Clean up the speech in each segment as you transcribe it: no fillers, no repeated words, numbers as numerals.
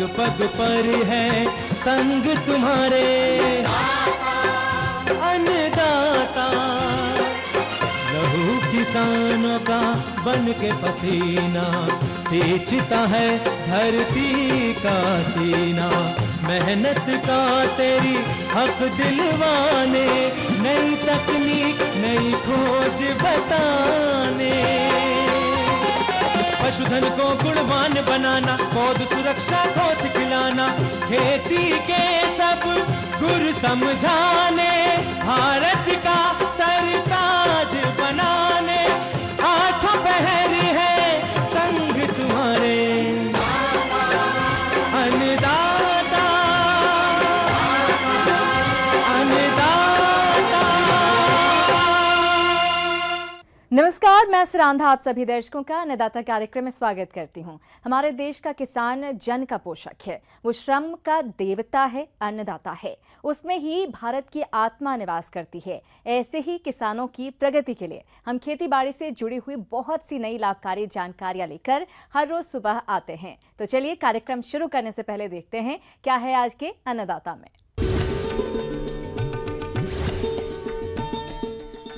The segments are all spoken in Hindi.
पग पग पर है संग तुम्हारे अन्नदाता। लहू किसानों का बन के पसीना सींचता है धरती का सीना। मेहनत का तेरी हक दिलवाने, नई तकनीक नई खोज बताने। पशुधन को गुणवान बनाना, पौध सुरक्षा को सिखलाना, खेती के सब गुर समझाने, भारत का सरताज बनाने। आठों पहर है संग तुम्हारे अन्नदाता अन्नदाता। नमस्कार, मैं सुरांधा आप सभी दर्शकों का अन्नदाता कार्यक्रम में स्वागत करती हूं। हमारे देश का किसान जन का पोषक है, वो श्रम का देवता है, अन्नदाता है। उसमें ही भारत की आत्मा निवास करती है। ऐसे ही किसानों की प्रगति के लिए हम खेती बाड़ी से जुड़ी हुई बहुत सी नई लाभकारी जानकारियां लेकर हर रोज सुबह आते हैं। तो चलिए कार्यक्रम शुरू करने से पहले देखते हैं क्या है आज के अन्नदाता में।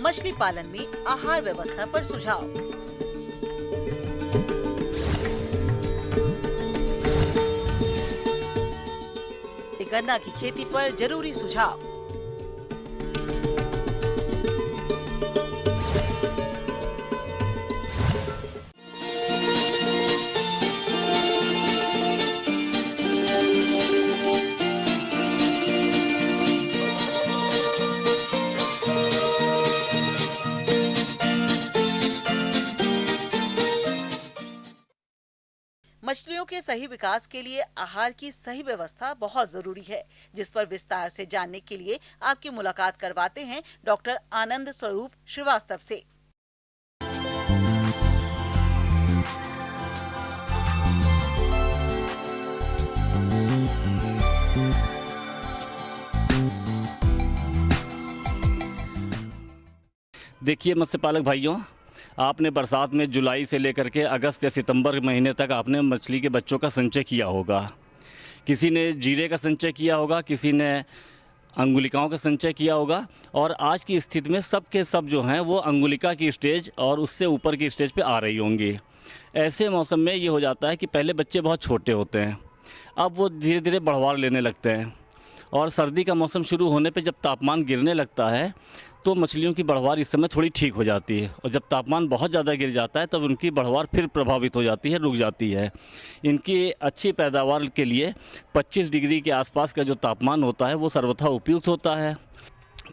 मछली पालन में आहार व्यवस्था पर सुझाव। गन्ना की खेती पर जरूरी सुझाव। मछलियों के सही विकास के लिए आहार की सही व्यवस्था बहुत जरूरी है, जिस पर विस्तार से जानने के लिए आपकी मुलाकात करवाते हैं डॉक्टर आनंद स्वरूप श्रीवास्तव से। देखिए मत्स्य पालक भाइयों, आपने बरसात में जुलाई से लेकर के अगस्त या सितंबर महीने तक आपने मछली के बच्चों का संचय किया होगा। किसी ने जीरे का संचय किया होगा, किसी ने अंगुलिकाओं का संचय किया होगा, और आज की स्थिति में सब के सब जो हैं वो अंगुलिका की स्टेज और उससे ऊपर की स्टेज पे आ रही होंगी। ऐसे मौसम में ये हो जाता है कि पहले बच्चे बहुत छोटे होते हैं, अब वो धीरे धीरे बढ़वार लेने लगते हैं, और सर्दी का मौसम शुरू होने पे जब तापमान गिरने लगता है तो मछलियों की बढ़वार इस समय थोड़ी ठीक हो जाती है, और जब तापमान बहुत ज़्यादा गिर जाता है तब उनकी बढ़वार फिर प्रभावित हो जाती है, रुक जाती है। इनकी अच्छी पैदावार के लिए 25 डिग्री के आसपास का जो तापमान होता है वो सर्वथा उपयुक्त होता है।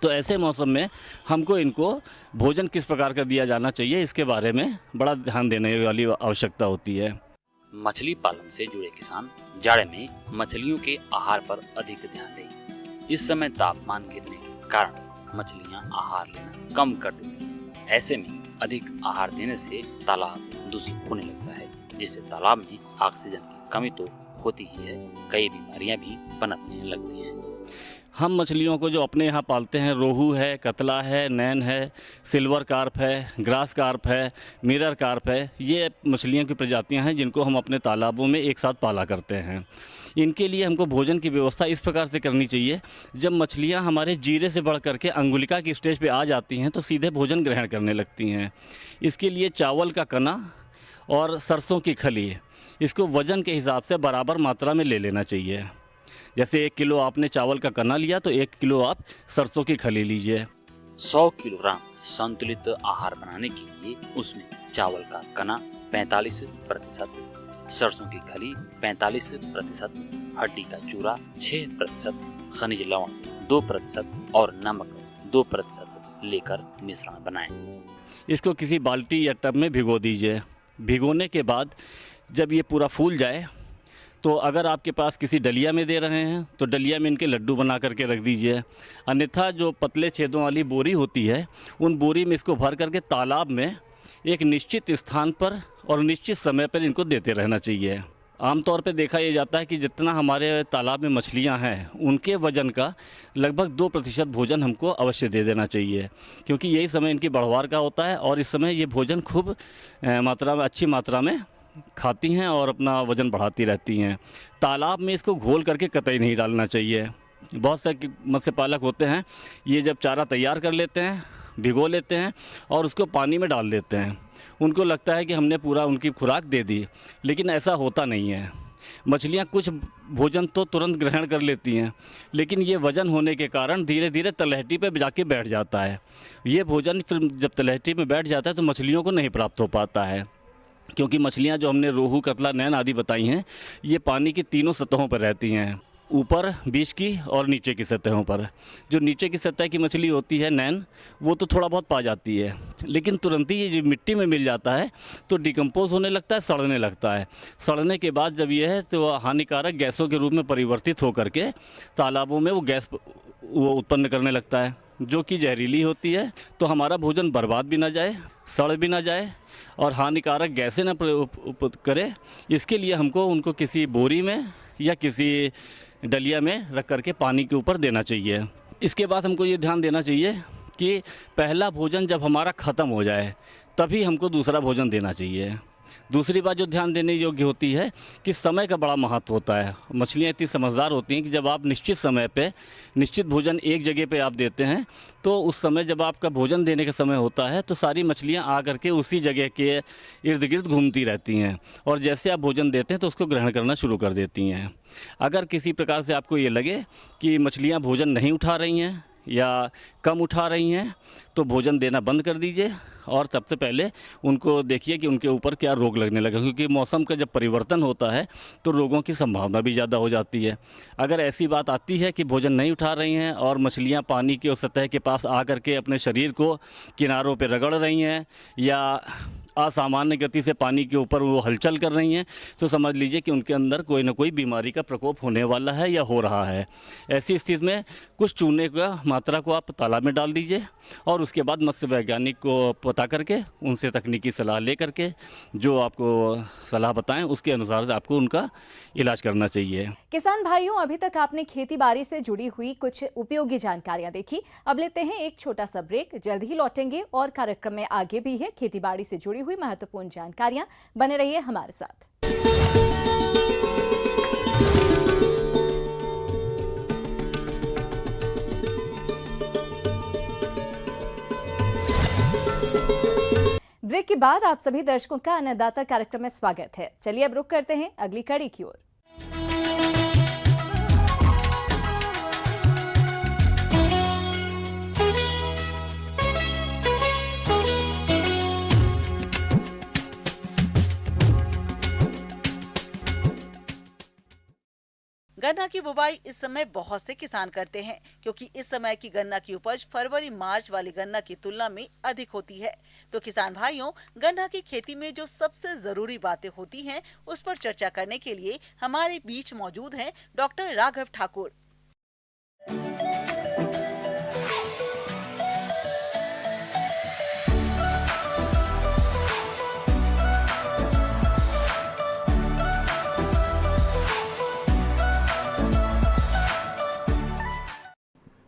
तो ऐसे मौसम में हमको इनको भोजन किस प्रकार का दिया जाना चाहिए, इसके बारे में बड़ा ध्यान देने वाली आवश्यकता होती है। मछली पालन से जुड़े किसान जाड़े में मछलियों के आहार पर अधिक ध्यान दें। इस समय तापमान गिरने के कारण मछलियां आहार लेना कम कर देती हैं। ऐसे में अधिक आहार देने से तालाब दूषित होने लगता है, जिससे तालाब में ऑक्सीजन की कमी तो होती ही है, कई बीमारियां भी पनपने लगती हैं। हम मछलियों को जो अपने यहाँ पालते हैं, रोहू है, कतला है, नैन है, सिल्वर कार्प है, ग्रास कार्प है, मिरर कार्प है, ये मछलियों की प्रजातियाँ हैं जिनको हम अपने तालाबों में एक साथ पाला करते हैं। इनके लिए हमको भोजन की व्यवस्था इस प्रकार से करनी चाहिए, जब मछलियाँ हमारे जीरे से बढ़ करके अंगुलिका की स्टेज पे आ जाती हैं तो सीधे भोजन ग्रहण करने लगती हैं। इसके लिए चावल का कना और सरसों की खली, इसको वज़न के हिसाब से बराबर मात्रा में ले लेना चाहिए। जैसे 1 किलो आपने चावल का कना लिया तो 1 किलो आप सरसों की खली लीजिए। 100 किलोग्राम संतुलित आहार बनाने के लिए उसमें चावल का कना 45%, सरसों की खली 45%, हड्डी का चूरा 6%, खनिज लवण 2% और नमक 2% लेकर मिश्रण बनाएं। इसको किसी बाल्टी या टब में भिगो दीजिए। भिगोने के बाद जब ये पूरा फूल जाए तो अगर आपके पास किसी डलिया में दे रहे हैं तो डलिया में इनके लड्डू बना करके रख दीजिए। अन्यथा जो पतले छेदों वाली बोरी होती है, उन बोरी में इसको भर करके तालाब में एक निश्चित स्थान पर और निश्चित समय पर इनको देते रहना चाहिए। आमतौर पे देखा यह जाता है कि जितना हमारे तालाब में मछलियां हैं, उनके वज़न का लगभग 2% भोजन हमको अवश्य दे देना चाहिए, क्योंकि यही समय इनकी बढ़वार का होता है और इस समय ये भोजन खूब मात्रा में, अच्छी मात्रा में खाती हैं और अपना वज़न बढ़ाती रहती हैं। तालाब में इसको घोल करके कतई नहीं डालना चाहिए। बहुत से मत्स्य पालक होते हैं, ये जब चारा तैयार कर लेते हैं, भिगो लेते हैं और उसको पानी में डाल देते हैं। उनको लगता है कि हमने पूरा उनकी खुराक दे दी, लेकिन ऐसा होता नहीं है। मछलियाँ कुछ भोजन तो तुरंत ग्रहण कर लेती हैं, लेकिन ये वजन होने के कारण धीरे धीरे तलहटी पे जाके बैठ जाता है। ये भोजन फिर जब तलहटी में बैठ जाता है तो मछलियों को नहीं प्राप्त हो पाता है, क्योंकि मछलियाँ जो हमने रोहू, कतला, नैन आदि बताई हैं, ये पानी की तीनों सतहों पर रहती हैं, ऊपर, बीच की और नीचे की सतहों पर। जो नीचे की सतह की मछली होती है नैन, वो तो थोड़ा बहुत पा जाती है, लेकिन तुरंत ही ये मिट्टी में मिल जाता है तो डिकम्पोज होने लगता है, सड़ने लगता है। सड़ने के बाद जब ये है तो हानिकारक गैसों के रूप में परिवर्तित होकर के तालाबों में वो गैस वो उत्पन्न करने लगता है, जो कि जहरीली होती है। तो हमारा भोजन बर्बाद भी ना जाए, सड़ भी ना जाए और हानिकारक गैसें ना करे, इसके लिए हमको उनको किसी बोरी में या किसी डलिया में रख करके पानी के ऊपर देना चाहिए। इसके बाद हमको ये ध्यान देना चाहिए कि पहला भोजन जब हमारा ख़त्म हो जाए तभी हमको दूसरा भोजन देना चाहिए। दूसरी बात जो ध्यान देने योग्य होती है कि समय का बड़ा महत्व होता है। मछलियाँ इतनी समझदार होती हैं कि जब आप निश्चित समय पे निश्चित भोजन एक जगह पे आप देते हैं तो उस समय जब आपका भोजन देने का समय होता है तो सारी मछलियाँ आ करके उसी जगह के इर्द गिर्द घूमती रहती हैं और जैसे आप भोजन देते हैं तो उसको ग्रहण करना शुरू कर देती हैं। अगर किसी प्रकार से आपको ये लगे कि मछलियाँ भोजन नहीं उठा रही हैं या कम उठा रही हैं तो भोजन देना बंद कर दीजिए और सबसे पहले उनको देखिए कि उनके ऊपर क्या रोग लगने लगा, क्योंकि मौसम का जब परिवर्तन होता है तो रोगों की संभावना भी ज़्यादा हो जाती है। अगर ऐसी बात आती है कि भोजन नहीं उठा रही हैं और मछलियां पानी की उस सतह के पास आकर के अपने शरीर को किनारों पर रगड़ रही हैं या असामान्य गति से पानी के ऊपर वो हलचल कर रही हैं, तो समझ लीजिए कि उनके अंदर कोई ना कोई बीमारी का प्रकोप होने वाला है या हो रहा है। ऐसी स्थिति में कुछ चूने का मात्रा को आप तालाब में डाल दीजिए और उसके बाद मत्स्य वैज्ञानिक को पता करके उनसे तकनीकी सलाह ले करके जो आपको सलाह बताएं उसके अनुसार आपको उनका इलाज करना चाहिए। किसान भाइयों, अभी तक आपने खेती बाड़ी से जुड़ी हुई कुछ उपयोगी जानकारियां देखी। अब लेते हैं एक छोटा सा ब्रेक, जल्द ही लौटेंगे और कार्यक्रम में आगे भी है खेती बाड़ी से जुड़ी हुई महत्वपूर्ण जानकारियां। बने रहिए हमारे साथ। ब्रेक के बाद आप सभी दर्शकों का अन्नदाता कार्यक्रम में स्वागत है। चलिए अब रुक करते हैं अगली कड़ी की ओर। गन्ना की बुवाई इस समय बहुत से किसान करते हैं, क्योंकि इस समय की गन्ना की उपज फरवरी मार्च वाली गन्ना की तुलना में अधिक होती है। तो किसान भाइयों, गन्ना की खेती में जो सबसे जरूरी बातें होती हैं, उस पर चर्चा करने के लिए हमारे बीच मौजूद हैं डॉक्टर राघव ठाकुर।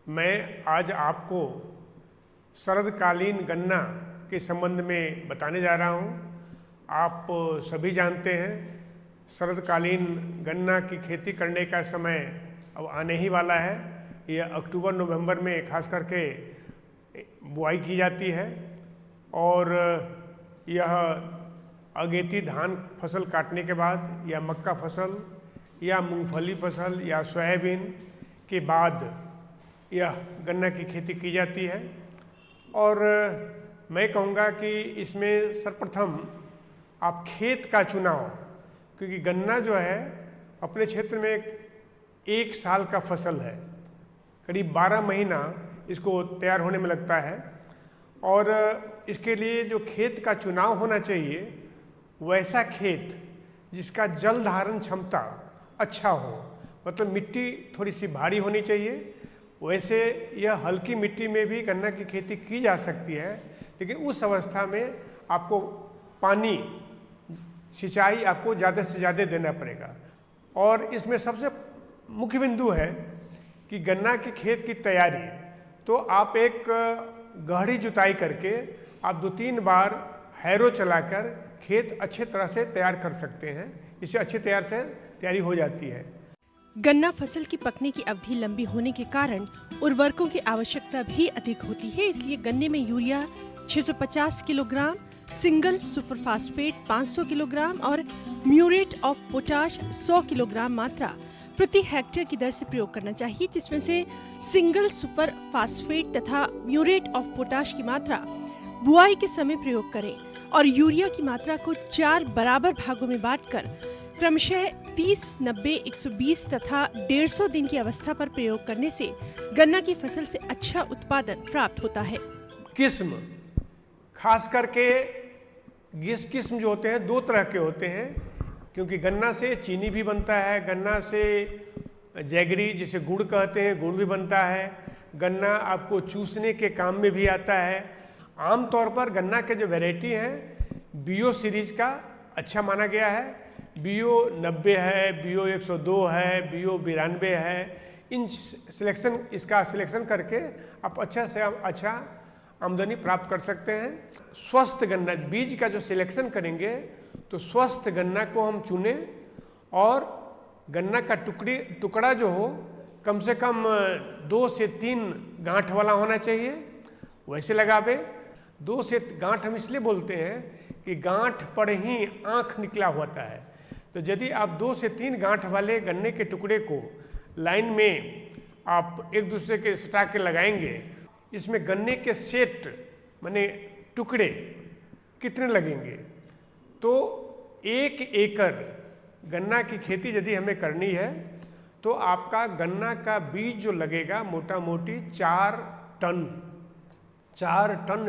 मैं आज आपको शरदकालीन गन्ना के संबंध में बताने जा रहा हूं। आप सभी जानते हैं शरदकालीन गन्ना की खेती करने का समय अब आने ही वाला है। यह अक्टूबर नवंबर में खास करके बुआई की जाती है और यह अगेती धान फसल काटने के बाद या मक्का फसल या मूंगफली फसल या सोयाबीन के बाद यह गन्ना की खेती की जाती है। और मैं कहूँगा कि इसमें सर्वप्रथम आप खेत का चुनाव, क्योंकि गन्ना जो है अपने क्षेत्र में एक साल का फसल है, करीब 12 महीना इसको तैयार होने में लगता है और इसके लिए जो खेत का चुनाव होना चाहिए वैसा खेत जिसका जल धारण क्षमता अच्छा हो, मतलब मिट्टी थोड़ी सी भारी होनी चाहिए। वैसे यह हल्की मिट्टी में भी गन्ना की खेती की जा सकती है, लेकिन उस अवस्था में आपको पानी सिंचाई आपको ज़्यादा से ज़्यादा देना पड़ेगा। और इसमें सबसे मुख्य बिंदु है कि गन्ना के खेत की तैयारी, तो आप एक गहरी जुताई करके आप 2-3 बार हैरो चलाकर खेत अच्छे तरह से तैयार कर सकते हैं। इससे अच्छी तैयारी हो जाती है। गन्ना फसल की पकने की अवधि लंबी होने के कारण उर्वरकों की आवश्यकता भी अधिक होती है, इसलिए गन्ने में urea 650 kilogram, single super phosphate 500 kilogram और म्यूरेट ऑफ पोटाश 100 किलोग्राम मात्रा प्रति हेक्टेयर की दर से प्रयोग करना चाहिए, जिसमें से सिंगल सुपर फास्फेट तथा म्यूरेट ऑफ पोटाश की मात्रा बुआई के समय प्रयोग करें और यूरिया की मात्रा को 4 बराबर भागों में बांटकर क्रमशः 30, 90, 120 तथा 150 दिन की अवस्था पर प्रयोग करने से गन्ना की फसल से अच्छा उत्पादन प्राप्त होता है। किस्म, खास करके किस्म जो होते हैं 2 तरह के होते हैं, क्योंकि गन्ना से चीनी भी बनता है, गन्ना से जैगरी जिसे गुड़ कहते हैं गुड़ भी बनता है, गन्ना आपको चूसने के काम में भी आता है। आमतौर पर गन्ना के जो वैरायटी हैं बीओ सीरीज का अच्छा माना गया है। बीओ 90 है, बीओ 102 है, बीओ 92 है। इसका सिलेक्शन करके आप अच्छा से अच्छा आमदनी प्राप्त कर सकते हैं। स्वस्थ गन्ना बीज का जो सिलेक्शन करेंगे तो स्वस्थ गन्ना को हम चुने और गन्ना का टुकड़ा जो हो कम से कम 2 से 3 गांठ वाला होना चाहिए, वैसे लगावे। 2 से गांठ हम इसलिए बोलते हैं कि गांठ पर ही आँख निकला होता है, तो यदि आप 2 से 3 गांठ वाले गन्ने के टुकड़े को लाइन में आप एक दूसरे के सटा के लगाएंगे, इसमें गन्ने के सेट माने टुकड़े कितने लगेंगे, तो 1 एकड़ गन्ना की खेती यदि हमें करनी है तो आपका गन्ना का बीज जो लगेगा मोटा मोटी 4 टन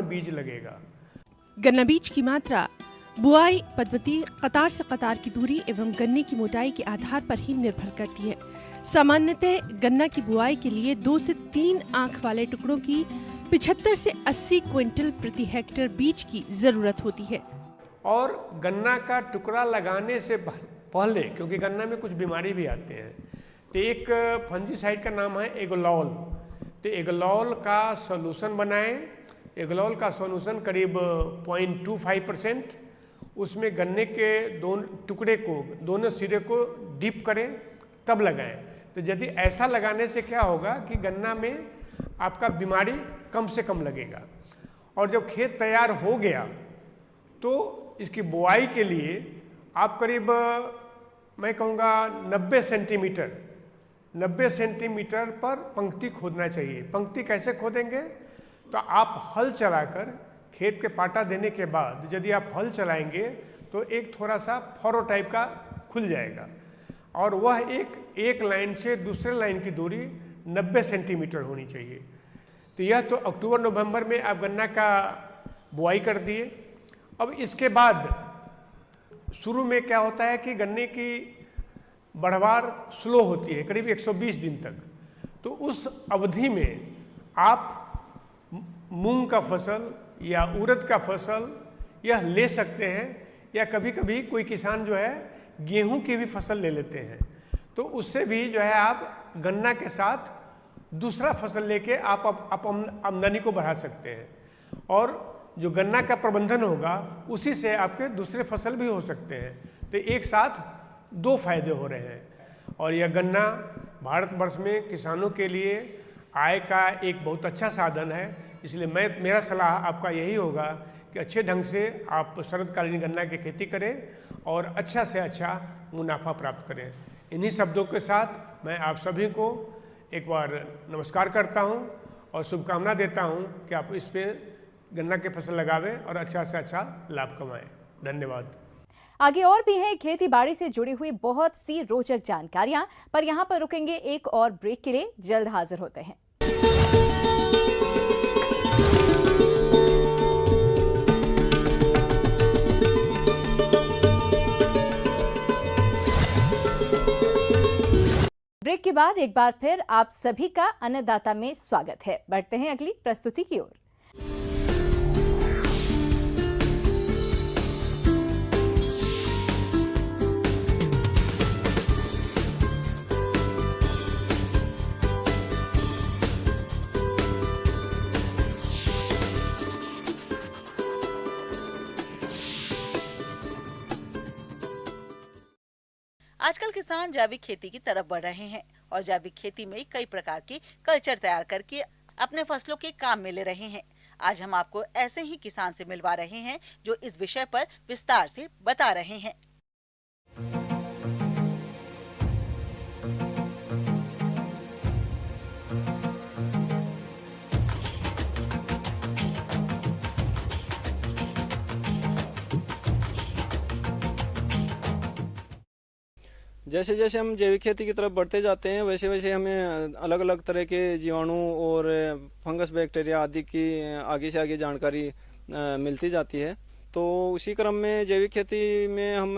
बीज लगेगा। गन्ना बीज की मात्रा बुआई पद्धति, कतार से कतार की दूरी एवं गन्ने की मोटाई के आधार पर ही निर्भर करती है। सामान्यतः गन्ना की बुआई के लिए 2 से 3 आंख वाले टुकड़ों की 75 से 80 क्विंटल प्रति हेक्टेयर बीज की जरूरत होती है। और गन्ना का टुकड़ा लगाने से पहले, क्योंकि गन्ना में कुछ बीमारी भी आते हैं, तो एक फंजीसाइड का नाम है एगोलॉल, तो एगोलॉल का सॉल्यूशन बनाएं। एगोलॉल का सॉल्यूशन करीब 0.25%, उसमें गन्ने के टुकड़े को दोनों सिरे को डिप करें तब लगाएं। तो यदि ऐसा लगाने से क्या होगा कि गन्ना में आपका बीमारी कम से कम लगेगा। और जब खेत तैयार हो गया तो इसकी बुआई के लिए आप करीब मैं कहूँगा 90 सेंटीमीटर पर पंक्ति खोदना चाहिए। पंक्ति कैसे खोदेंगे, तो आप हल चलाकर खेत के पाटा देने के बाद यदि आप हल चलाएंगे तो एक थोड़ा सा फरो टाइप का खुल जाएगा और वह एक लाइन से दूसरे लाइन की दूरी 90 सेंटीमीटर होनी चाहिए। तो यह तो अक्टूबर नवंबर में आप गन्ना का बुआई कर दिए। अब इसके बाद शुरू में क्या होता है कि गन्ने की बढ़वार स्लो होती है करीब 120 दिन तक, तो उस अवधि में आप मूंग का फसल या उड़द का फसल यह ले सकते हैं, या कभी कभी कोई किसान जो है गेहूं की भी फसल ले लेते हैं, तो उससे भी जो है आप गन्ना के साथ दूसरा फसल लेके आप आमदनी को बढ़ा सकते हैं। और जो गन्ना का प्रबंधन होगा उसी से आपके दूसरे फसल भी हो सकते हैं, तो एक साथ 2 फायदे हो रहे हैं। और यह गन्ना भारतवर्ष में किसानों के लिए आय का एक बहुत अच्छा साधन है, इसलिए मेरा सलाह आपका यही होगा कि अच्छे ढंग से आप शरदकालीन गन्ना की खेती करें और अच्छा से अच्छा मुनाफा प्राप्त करें। इन्हीं शब्दों के साथ मैं आप सभी को एक बार नमस्कार करता हूं और शुभकामना देता हूं कि आप इस पे गन्ना की फसल लगावें और अच्छा से अच्छा लाभ कमाएं। धन्यवाद। आगे और भी हैं खेती बाड़ी से जुड़ी हुई बहुत सी रोचक जानकारियां, पर यहां पर रुकेंगे एक और ब्रेक के लिए। जल्द हाजिर होते हैं। ब्रेक के बाद एक बार फिर आप सभी का अन्नदाता में स्वागत है। बढ़ते हैं अगली प्रस्तुति की ओर। आजकल किसान जैविक खेती की तरफ बढ़ रहे हैं और जैविक खेती में कई प्रकार के कल्चर तैयार करके अपने फसलों के काम में ले रहे हैं। आज हम आपको ऐसे ही किसान से मिलवा रहे हैं जो इस विषय पर विस्तार से बता रहे हैं। जैसे जैसे हम जैविक खेती की तरफ बढ़ते जाते हैं वैसे वैसे हमें अलग अलग तरह के जीवाणु और फंगस बैक्टीरिया आदि की आगे से आगे जानकारी मिलती जाती है। तो उसी क्रम में जैविक खेती में हम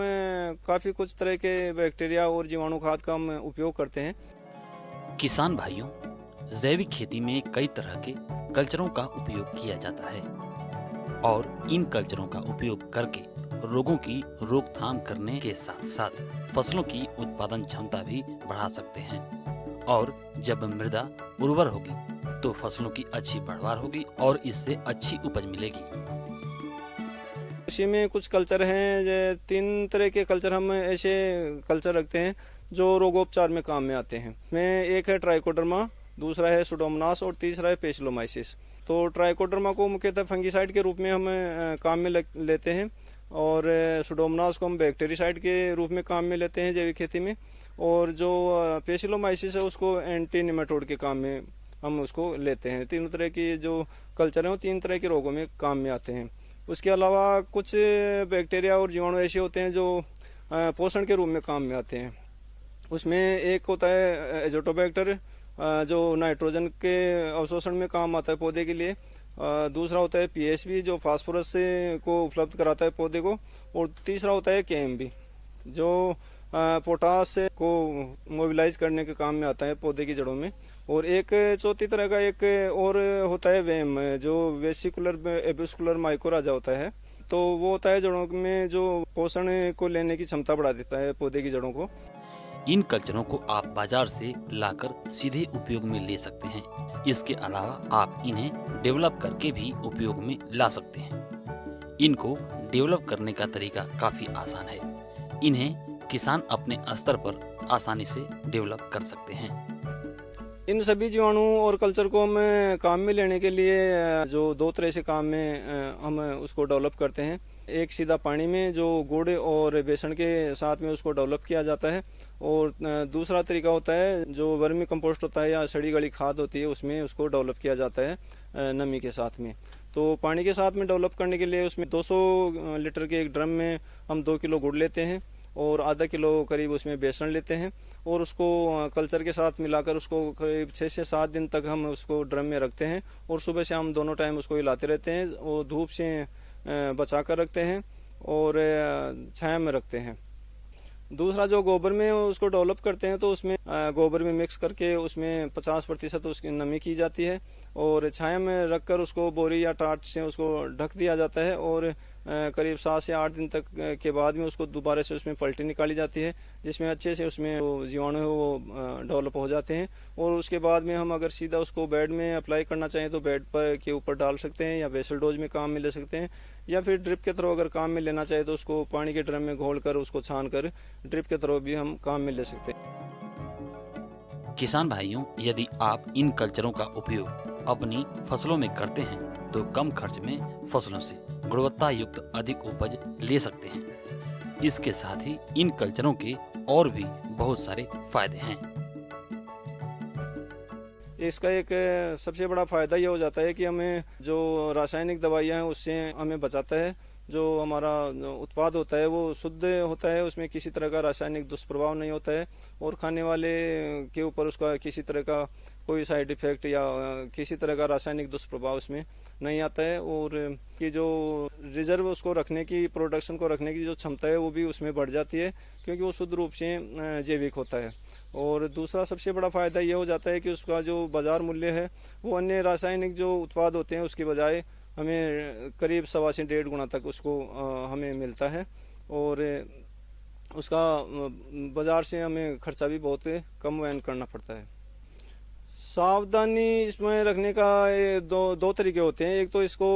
काफ़ी कुछ तरह के बैक्टीरिया और जीवाणु खाद का हम उपयोग करते हैं। किसान भाइयों, जैविक खेती में कई तरह के कल्चरों का उपयोग किया जाता है और इन कल्चरों का उपयोग करके रोगों की रोकथाम करने के साथ साथ फसलों की उत्पादन क्षमता भी बढ़ा सकते हैं और जब मृदा उर्वर होगी तो फसलों की अच्छी पैदावार होगी और इससे अच्छी उपज मिलेगी। कृषि में कुछ कल्चर हैं, 3 तरह के कल्चर हम ऐसे कल्चर रखते हैं जो रोगोपचार में काम में आते हैं। में एक है ट्राइकोडर्मा, दूसरा है सुडोमोनास और तीसरा है पेसिलोमाइसिस। तो ट्राइकोडर्मा को मुख्यतः फंगिसाइड के रूप में हम काम में लेते हैं और सुडोमोनास को हम बैक्टीरिसाइड के रूप में काम में लेते हैं जैविक खेती में, और जो पेसिलोमाइसिस है उसको एंटी निमेटोड के काम में हम उसको लेते हैं। तीनों तरह की जो कल्चर हैं वो 3 तरह के रोगों में काम में आते हैं। उसके अलावा कुछ बैक्टीरिया और जीवाणु ऐसे होते हैं जो पोषण के रूप में काम में आते हैं। उसमें एक होता है एजोटोबैक्टर जो नाइट्रोजन के अवशोषण में काम आता है पौधे के लिए। दूसरा होता है पीएसबी जो फास्फोरस को उपलब्ध कराता है पौधे को, और तीसरा होता है केएमबी जो पोटास को मोबिलाइज करने के काम में आता है पौधे की जड़ों में। और एक चौथी तरह का एक और होता है वेम जो वेसिकुलर एपिस्कुलर माइकोराजा होता है। तो वो होता है जड़ों में जो पोषण को लेने की क्षमता बढ़ा देता है पौधे की जड़ों को। इन कल्चरों को आप बाजार से लाकर सीधे उपयोग में ले सकते हैं। इसके अलावा आप इन्हें डेवलप करके भी उपयोग में ला सकते हैं। इनको डेवलप करने का तरीका काफी आसान है। इन्हें किसान अपने स्तर पर आसानी से डेवलप कर सकते हैं। इन सभी जीवाणु और कल्चर को हम काम में लेने के लिए जो 2 तरह से काम में हम उसको डेवलप करते हैं। एक सीधा पानी में जो गुड़ और बेसन के साथ में उसको डेवलप किया जाता है, और दूसरा तरीका होता है जो वर्मी कंपोस्ट होता है या सड़ी गली खाद होती है उसमें उसको डेवलप किया जाता है नमी के साथ में। तो पानी के साथ में डेवलप करने के लिए उसमें 200 लीटर के एक ड्रम में हम 2 किलो गुड़ लेते हैं और आधा किलो करीब उसमें बेसन लेते हैं, और उसको कल्चर के साथ मिलाकर उसको करीब 6 से 7 दिन तक हम उसको ड्रम में रखते हैं, और सुबह शाम दोनों टाइम उसको हिलाते रहते हैं और धूप से बचा कर रखते हैं और छाया में रखते हैं। दूसरा जो गोबर में उसको डेवलप करते हैं तो उसमें गोबर में मिक्स करके उसमें 50% उसकी नमी की जाती है और छाया में रखकर उसको बोरी या टाट से उसको ढक दिया जाता है, और करीब 7 से 8 दिन तक के बाद में उसको दोबारा से उसमें पलटी निकाली जाती है जिसमें अच्छे से उसमें वो जीवाणु है वो डेवलप हो जाते हैं। और उसके बाद में हम अगर सीधा उसको बेड में अप्लाई करना चाहें तो बेड पर के ऊपर डाल सकते हैं, या बेसल डोज में काम में ले सकते हैं, या फिर ड्रिप के थ्रू अगर काम में लेना चाहे तो उसको पानी के ड्रम में घोल कर उसको छान कर ड्रिप के थ्रू भी हम काम में ले सकते हैं। किसान भाइयों, यदि आप इन कल्चरों का उपयोग अपनी फसलों में करते हैं तो कम खर्च में फसलों से गुणवत्ता युक्त अधिक उपज ले सकते हैं। इसके साथ ही इन कल्चरों के और भी बहुत सारे फायदे हैं। इसका एक सबसे बड़ा फायदा यह हो जाता है कि हमें जो रासायनिक दवाइयाँ हैं उससे हमें बचाता है। जो हमारा उत्पाद होता है वो शुद्ध होता है, उसमें किसी तरह का रासायनिक दुष्प्रभाव नहीं होता है, और खाने वाले के ऊपर उसका किसी तरह का कोई साइड इफेक्ट या किसी तरह का रासायनिक दुष्प्रभाव उसमें नहीं आता है। और कि जो रिजर्व उसको रखने की, प्रोडक्शन को रखने की जो क्षमता है वो भी उसमें बढ़ जाती है क्योंकि वो शुद्ध रूप से जैविक होता है। और दूसरा सबसे बड़ा फ़ायदा ये हो जाता है कि उसका जो बाज़ार मूल्य है वो अन्य रासायनिक जो उत्पाद होते हैं उसके बजाय हमें करीब 1.25 से 1.5 गुना तक उसको हमें मिलता है, और उसका बाज़ार से हमें खर्चा भी बहुत कम वहन करना पड़ता है। सावधानी इसमें रखने का दो तरीके होते हैं। एक तो इसको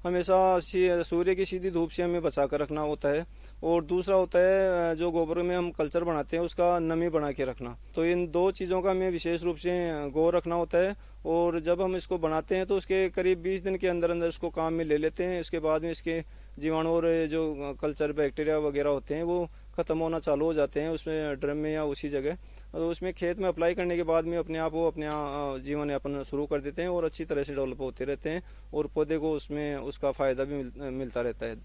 हमेशा सूर्य की सीधी धूप से हमें बचा कर रखना होता है, और दूसरा होता है जो गोबर में हम कल्चर बनाते हैं उसका नमी बना के रखना। तो इन दो चीज़ों का हमें विशेष रूप से गौर रखना होता है। और जब हम इसको बनाते हैं तो उसके करीब 20 दिन के अंदर अंदर इसको काम में ले लेते हैं। इसके बाद में इसके जीवाणु और जो कल्चर बैक्टीरिया वगैरह होते हैं वो ख़त्म होना चालू हो जाते हैं उसमें ड्रम में या उसी जगह। तो उसमें खेत में अप्लाई करने के बाद में अपने आप वो अपने जीवन यापन शुरू कर देते हैं और अच्छी तरह से डेवलप होते रहते हैं, और पौधे को उसमें उसका फ़ायदा भी मिलता रहता है।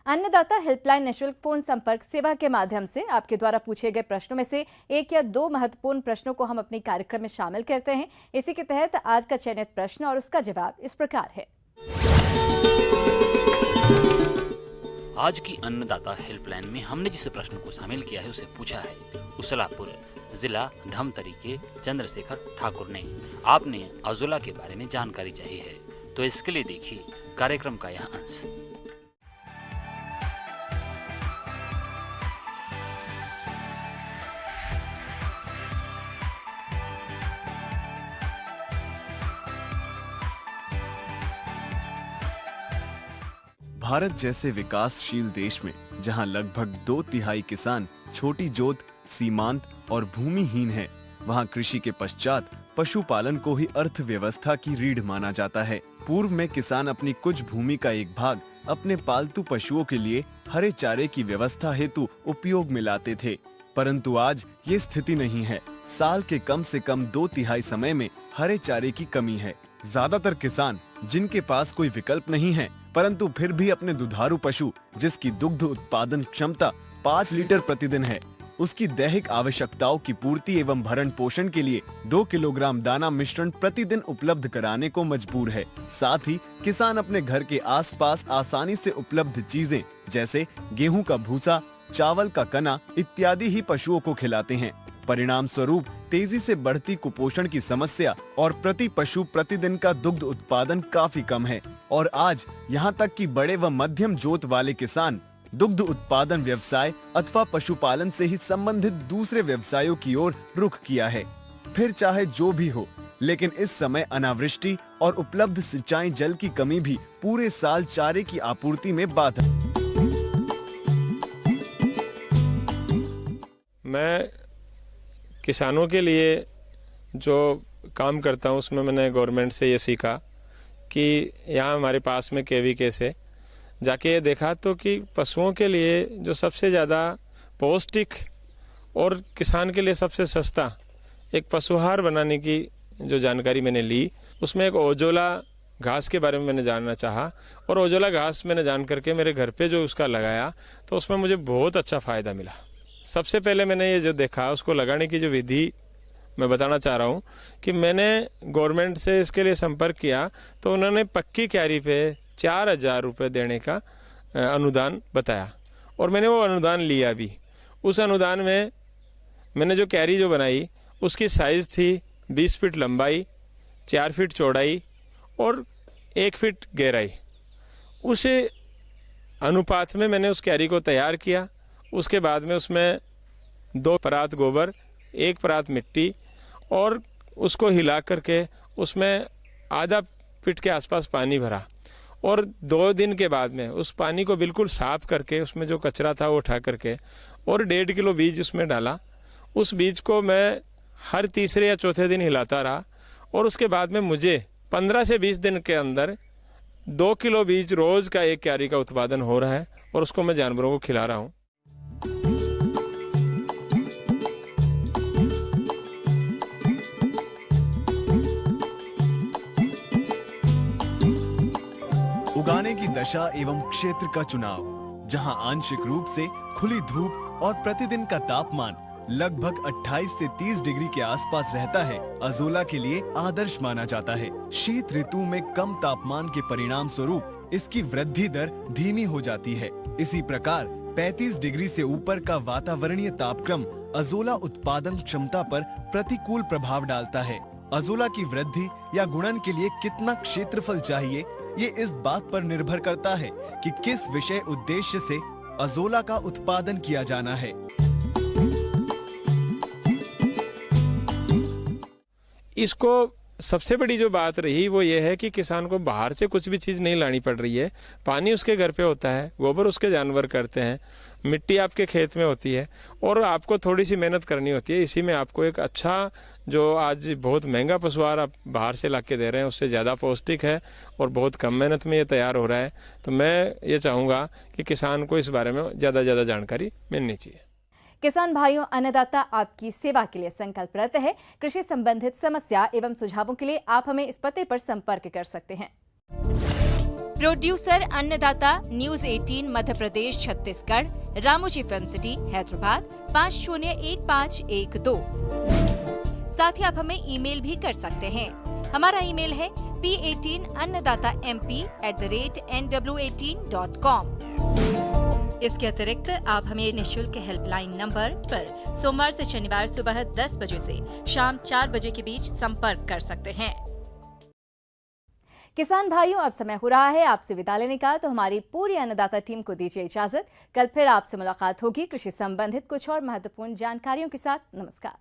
अन्नदाता हेल्पलाइन निःशुल्क फोन संपर्क सेवा के माध्यम से आपके द्वारा पूछे गए प्रश्नों में से एक या दो महत्वपूर्ण प्रश्नों को हम अपने कार्यक्रम में शामिल करते हैं। इसी के तहत आज का चयनित प्रश्न और उसका जवाब इस प्रकार है। आज की अन्नदाता हेल्पलाइन में हमने जिस प्रश्न को शामिल किया है उसे पूछा है उसलापुर जिला धमतरी के चंद्रशेखर ठाकुर ने। आपने अजोला के बारे में जानकारी चाहिए है, तो इसके लिए देखिए कार्यक्रम का यह अंश। भारत जैसे विकासशील देश में जहां लगभग 2/3 किसान छोटी जोत, सीमांत और भूमिहीन हैं, वहां कृषि के पश्चात पशुपालन को ही अर्थव्यवस्था की रीढ़ माना जाता है। पूर्व में किसान अपनी कुछ भूमि का एक भाग अपने पालतू पशुओं के लिए हरे चारे की व्यवस्था हेतु उपयोग में लाते थे, परंतु आज ये स्थिति नहीं है। साल के कम से कम 2/3 समय में हरे चारे की कमी है। ज्यादातर किसान जिनके पास कोई विकल्प नहीं है, परंतु फिर भी अपने दुधारू पशु जिसकी दुग्ध उत्पादन क्षमता 5 लीटर प्रतिदिन है, उसकी दैहिक आवश्यकताओं की पूर्ति एवं भरण पोषण के लिए 2 किलोग्राम दाना मिश्रण प्रतिदिन उपलब्ध कराने को मजबूर है। साथ ही किसान अपने घर के आसपास आसानी से उपलब्ध चीजें जैसे गेहूं का भूसा, चावल का कना इत्यादि ही पशुओं को खिलाते हैं। परिणाम स्वरूप तेजी से बढ़ती कुपोषण की समस्या और प्रति पशु प्रतिदिन का दुग्ध उत्पादन काफी कम है, और आज यहाँ तक कि बड़े व मध्यम जोत वाले किसान दुग्ध उत्पादन व्यवसाय अथवा पशुपालन से ही संबंधित दूसरे व्यवसायों की ओर रुख किया है। फिर चाहे जो भी हो, लेकिन इस समय अनावृष्टि और उपलब्ध सिंचाई जल की कमी भी पूरे साल चारे की आपूर्ति में बाधा। मैं किसानों के लिए जो काम करता हूँ उसमें मैंने गवर्नमेंट से ये सीखा कि यहाँ हमारे पास में KVK से जाके ये देखा तो कि पशुओं के लिए जो सबसे ज़्यादा पौष्टिक और किसान के लिए सबसे सस्ता एक पशुहार बनाने की जो जानकारी मैंने ली, उसमें एक ओजोला घास के बारे में मैंने जानना चाहा, और ओजोला घास मैंने जान करके मेरे घर पे जो उसका लगाया तो उसमें मुझे बहुत अच्छा फ़ायदा मिला। सबसे पहले मैंने ये जो देखा उसको लगाने की जो विधि मैं बताना चाह रहा हूँ कि मैंने गवर्नमेंट से इसके लिए संपर्क किया तो उन्होंने पक्की क्यारी पे 4,000 रुपये देने का अनुदान बताया, और मैंने वो अनुदान लिया भी। उस अनुदान में मैंने जो क्यारी जो बनाई उसकी साइज़ थी 20 फीट लंबाई, 4 फीट चौड़ाई और 1 फीट गहराई। उस अनुपात में मैंने उस क्यारी को तैयार किया। उसके बाद में उसमें 2 परात गोबर, 1 परात मिट्टी और उसको हिला करके उसमें आधा फीट के आसपास पानी भरा, और 2 दिन के बाद में उस पानी को बिल्कुल साफ करके उसमें जो कचरा था वो उठा करके और 1.5 किलो बीज उसमें डाला। उस बीज को मैं हर तीसरे या चौथे दिन हिलाता रहा, और उसके बाद में मुझे 15 से 20 दिन के अंदर 2 किलो बीज रोज का एक क्यारी का उत्पादन हो रहा है, और उसको मैं जानवरों को खिला रहा हूँ। उगाने की दशा एवं क्षेत्र का चुनाव, जहां आंशिक रूप से खुली धूप और प्रतिदिन का तापमान लगभग 28 से 30 डिग्री के आसपास रहता है, अजोला के लिए आदर्श माना जाता है। शीत ऋतु में कम तापमान के परिणाम स्वरूप इसकी वृद्धि दर धीमी हो जाती है। इसी प्रकार 35 डिग्री से ऊपर का वातावरणीय तापक्रम अजोला उत्पादन क्षमता पर प्रतिकूल प्रभाव डालता है। अजोला की वृद्धि या गुणन के लिए कितना क्षेत्रफल चाहिए, ये इस बात पर निर्भर करता है कि किस विषय उद्देश्य से अजोला का उत्पादन किया जाना है। इसको सबसे बड़ी जो बात रही वो ये है कि किसान को बाहर से कुछ भी चीज़ नहीं लानी पड़ रही है। पानी उसके घर पे होता है, गोबर उसके जानवर करते हैं, मिट्टी आपके खेत में होती है और आपको थोड़ी सी मेहनत करनी होती है। इसी में आपको एक अच्छा, जो आज बहुत महंगा पशु आहार आप बाहर से ला के दे रहे हैं, उससे ज़्यादा पौष्टिक है और बहुत कम मेहनत में ये तैयार हो रहा है। तो मैं ये चाहूँगा कि किसान को इस बारे में ज़्यादा से ज़्यादा जानकारी मिलनी चाहिए। किसान भाइयों, अन्नदाता आपकी सेवा के लिए संकल्परत है। कृषि संबंधित समस्या एवं सुझावों के लिए आप हमें इस पते पर संपर्क कर सकते हैं। प्रोड्यूसर अन्नदाता, news 18 Madhya Pradesh Chhattisgarh, Ramoji film city Hyderabad 501512। साथ ही आप हमें ईमेल भी कर सकते हैं। हमारा ईमेल है p18annadatamp@nw18.com। इसके अतिरिक्त आप हमें निःशुल्क हेल्पलाइन नंबर पर सोमवार से शनिवार सुबह 10 बजे से शाम 4 बजे के बीच संपर्क कर सकते हैं। किसान भाइयों, अब समय हो रहा है आपसे विदा लेने का, तो हमारी पूरी अन्नदाता टीम को दीजिए इजाजत। कल फिर आपसे मुलाकात होगी कृषि संबंधित कुछ और महत्वपूर्ण जानकारियों के साथ। नमस्कार।